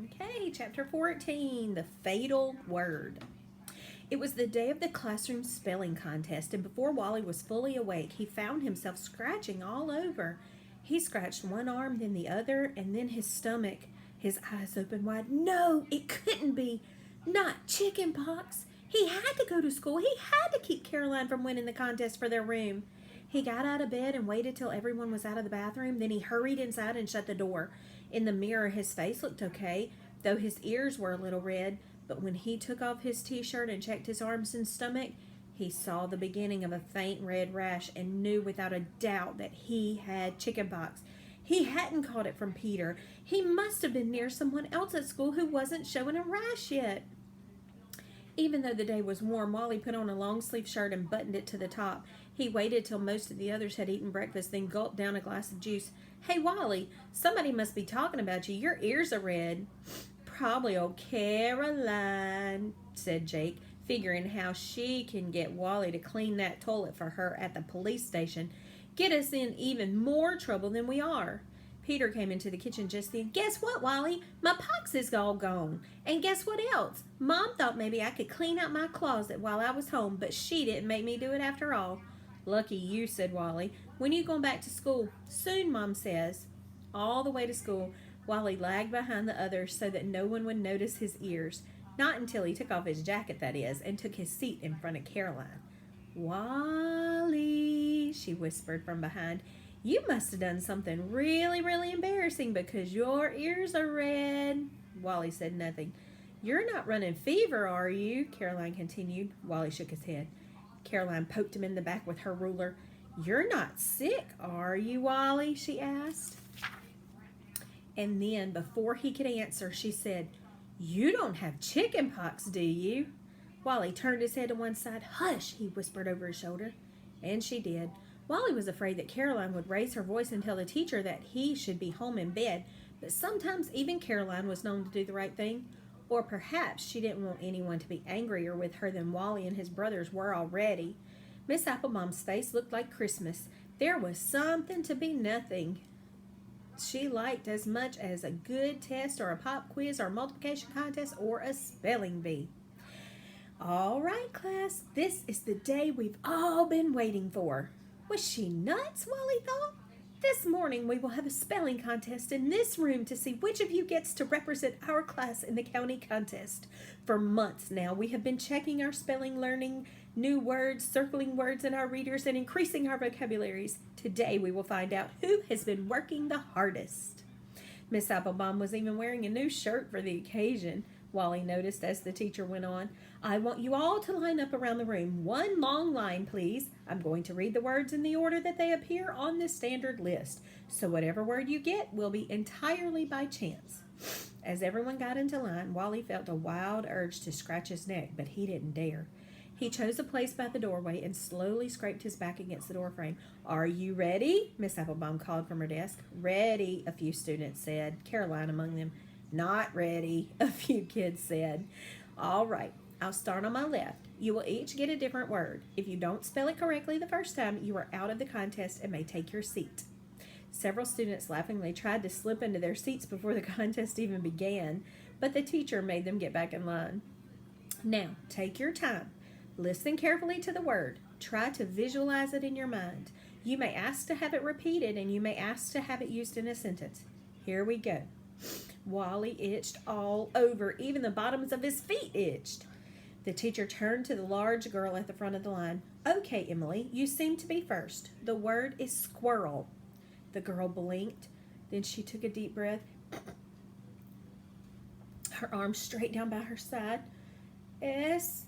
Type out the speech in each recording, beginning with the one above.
Okay, chapter 14, the fatal word. It was the day of the classroom spelling contest, and before Wally was fully awake, he found himself scratching all over. He scratched one arm, then the other, and then his stomach. His eyes opened wide. No, it couldn't be. Not chicken pox. He had to go to school. He had to keep Caroline from winning the contest for their room. He got out of bed and waited till everyone was out of the bathroom. Then he hurried inside and shut the door. In the mirror, his face looked okay, though his ears were a little red. But when he took off his t-shirt and checked his arms and stomach, he saw the beginning of a faint red rash and knew without a doubt that he had chickenpox. He hadn't caught it from Peter. He must have been near someone else at school who wasn't showing a rash yet. Even though the day was warm, Wally put on a long-sleeve shirt and buttoned it to the top. He waited till most of the others had eaten breakfast, then gulped down a glass of juice. Hey, Wally, somebody must be talking about you. Your ears are red. Probably old Caroline, said Jake, figuring how she can get Wally to clean that toilet for her at the police station. Get us in even more trouble than we are. Peter came into the kitchen just then. Guess what, Wally? My pox is all gone. And guess what else? Mom thought maybe I could clean out my closet while I was home, but she didn't make me do it after all. Lucky you, said Wally. When are you going back to school? Soon, Mom says. All the way to school, Wally lagged behind the others so that no one would notice his ears. Not until he took off his jacket, that is, and took his seat in front of Caroline. Wally, she whispered from behind. You must have done something really, really embarrassing because your ears are red. Wally said nothing. You're not running fever, are you? Caroline continued. Wally shook his head. Caroline poked him in the back with her ruler. You're not sick, are you, Wally? She asked. And then, before he could answer, she said, You don't have chicken pox, do you? Wally turned his head to one side. Hush, he whispered over his shoulder. And she did. Wally was afraid that Caroline would raise her voice and tell the teacher that he should be home in bed, but sometimes even Caroline was known to do the right thing. Or perhaps she didn't want anyone to be angrier with her than Wally and his brothers were already. Miss Applebaum's face looked like Christmas. There was something to be nothing she liked as much as a good test or a pop quiz or a multiplication contest or a spelling bee. All right, class, this is the day we've all been waiting for. Was she nuts, Wally thought? This morning we will have a spelling contest in this room to see which of you gets to represent our class in the county contest. For months now we have been checking our spelling, learning new words, circling words in our readers, and increasing our vocabularies. Today we will find out who has been working the hardest. Miss Applebaum was even wearing a new shirt for the occasion, Wally noticed as the teacher went on. I want you all to line up around the room. One long line, please. I'm going to read the words in the order that they appear on the standard list. So whatever word you get will be entirely by chance. As everyone got into line, Wally felt a wild urge to scratch his neck, but he didn't dare. He chose a place by the doorway and slowly scraped his back against the doorframe. Are you ready? Miss Applebaum called from her desk. Ready, a few students said, Caroline among them. Not ready, a few kids said. All right, I'll start on my left. You will each get a different word. If you don't spell it correctly the first time, you are out of the contest and may take your seat. Several students laughingly tried to slip into their seats before the contest even began, but the teacher made them get back in line. Now, take your time. Listen carefully to the word. Try to visualize it in your mind. You may ask to have it repeated, and you may ask to have it used in a sentence. Here we go. Wally itched all over. Even the bottoms of his feet itched. The teacher turned to the large girl at the front of the line. Okay, Emily, you seem to be first. The word is squirrel. The girl blinked. Then she took a deep breath. Her arms straight down by her side. S-Q-U-E-R-R.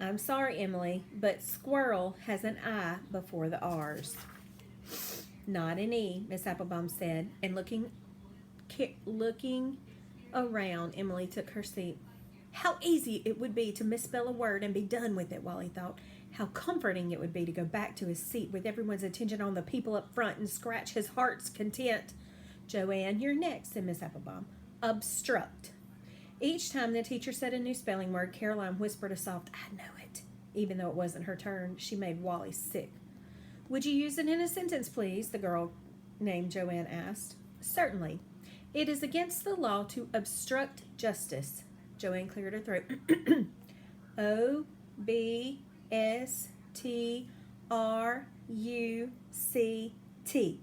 I'm sorry, Emily, but squirrel has an I before the R's. Not an E, Miss Applebaum said, and looking around, Emily took her seat. How easy it would be to misspell a word and be done with it, Wally thought. How comforting it would be to go back to his seat with everyone's attention on the people up front and scratch his heart's content. Joanne, you're next, said Miss Applebaum. Obstruct. Each time the teacher said a new spelling word, Caroline whispered a soft, I know it. Even though it wasn't her turn, she made Wally sick. Would you use it in a sentence, please? The girl named Joanne asked. Certainly. It is against the law to obstruct justice. Joanne cleared her throat. OBSTRUCT.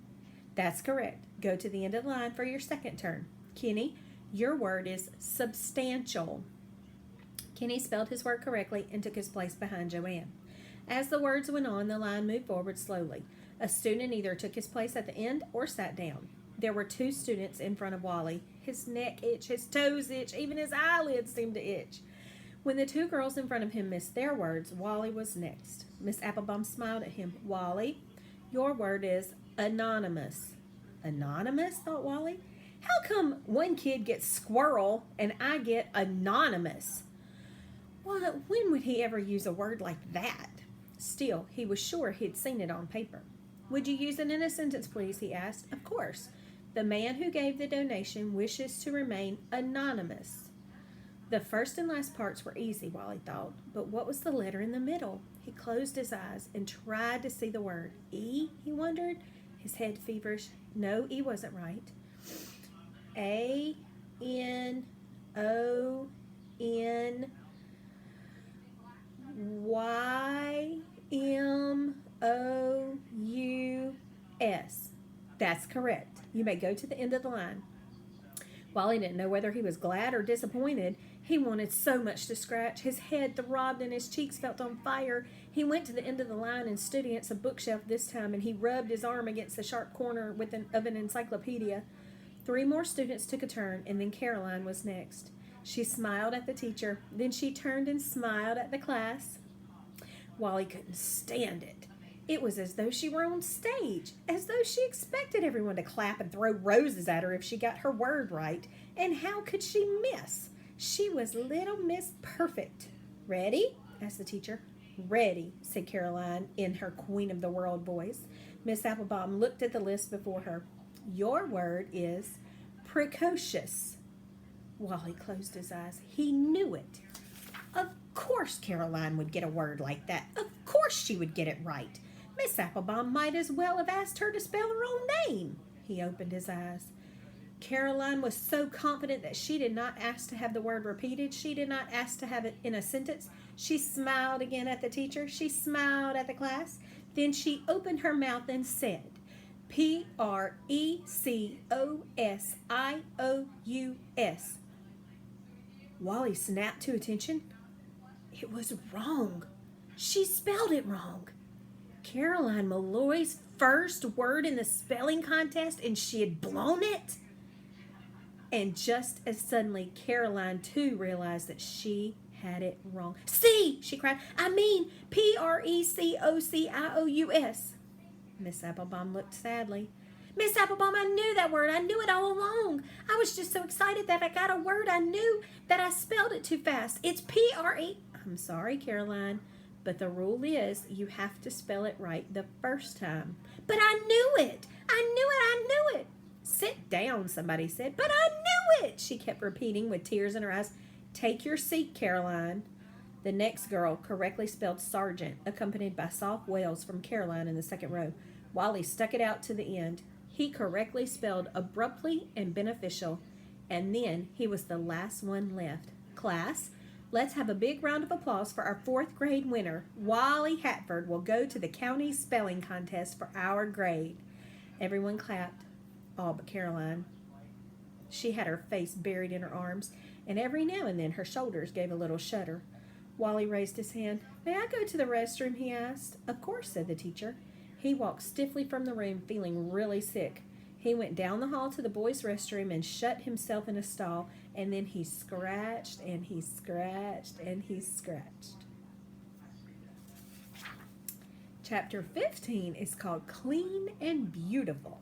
That's correct. Go to the end of the line for your second turn. Kenny, your word is substantial. Kenny spelled his word correctly and took his place behind Joanne. As the words went on, the line moved forward slowly. A student either took his place at the end or sat down. There were 2 students in front of Wally. His neck itched, his toes itched, even his eyelids seemed to itch. When the 2 girls in front of him missed their words, Wally was next. Miss Applebaum smiled at him. Wally, your word is anonymous. Anonymous, thought Wally. How come one kid gets squirrel and I get anonymous? Well, when would he ever use a word like that? Still, he was sure he'd seen it on paper. Would you use it in a sentence, please? He asked. Of course. The man who gave the donation wishes to remain anonymous. The first and last parts were easy, Wally thought, but what was the letter in the middle? He closed his eyes and tried to see the word. E, he wondered, his head feverish. No, E wasn't right. ANONYMOUS. That's correct. You may go to the end of the line. Wally didn't know whether he was glad or disappointed. He wanted so much to scratch. His head throbbed and his cheeks felt on fire. He went to the end of the line and stood against a bookshelf this time, and he rubbed his arm against the sharp corner of an encyclopedia. 3 more students took a turn, and then Caroline was next. She smiled at the teacher. Then she turned and smiled at the class. Wally couldn't stand it. It was as though she were on stage, as though she expected everyone to clap and throw roses at her if she got her word right. And how could she miss? She was Little Miss Perfect. Ready? Asked the teacher. Ready, said Caroline in her Queen of the World voice. Miss Applebaum looked at the list before her. Your word is precocious. Wally closed his eyes. He knew it. Of course Caroline would get a word like that. Of course she would get it right. Miss Applebaum might as well have asked her to spell her own name. He opened his eyes. Caroline was so confident that she did not ask to have the word repeated. She did not ask to have it in a sentence. She smiled again at the teacher. She smiled at the class. Then she opened her mouth and said, PRECOSIOUS. Wally snapped to attention. It was wrong. She spelled it wrong. Caroline Malloy's first word in the spelling contest, and she had blown it. And just as suddenly, Caroline too realized that she had it wrong. C, she cried. I mean PRECOCIOUS. Miss Applebaum looked sadly. Miss Applebaum, I knew that word. I knew it all along. I was just so excited that I got a word. I knew that I spelled it too fast. It's P-R-E. I'm sorry, Caroline, but the rule is you have to spell it right the first time. But I knew it. I knew it. I knew it. Sit down, somebody said. But I knew it, she kept repeating with tears in her eyes. Take your seat, Caroline. The next girl correctly spelled sergeant, accompanied by soft wails from Caroline in the second row. Wally stuck it out to the end. He correctly spelled abruptly and beneficial, and then he was the last one left. Class, let's have a big round of applause for our 4th grade winner. Wally Hatford will go to the county spelling contest for our grade. Everyone clapped, all but Caroline. She had her face buried in her arms, and every now and then her shoulders gave a little shudder. Wally raised his hand. May I go to the restroom, he asked. Of course, said the teacher. He walked stiffly from the room, feeling really sick. He went down the hall to the boys' restroom and shut himself in a stall, and then he scratched and he scratched and he scratched. Chapter 15 is called Clean and Beautiful.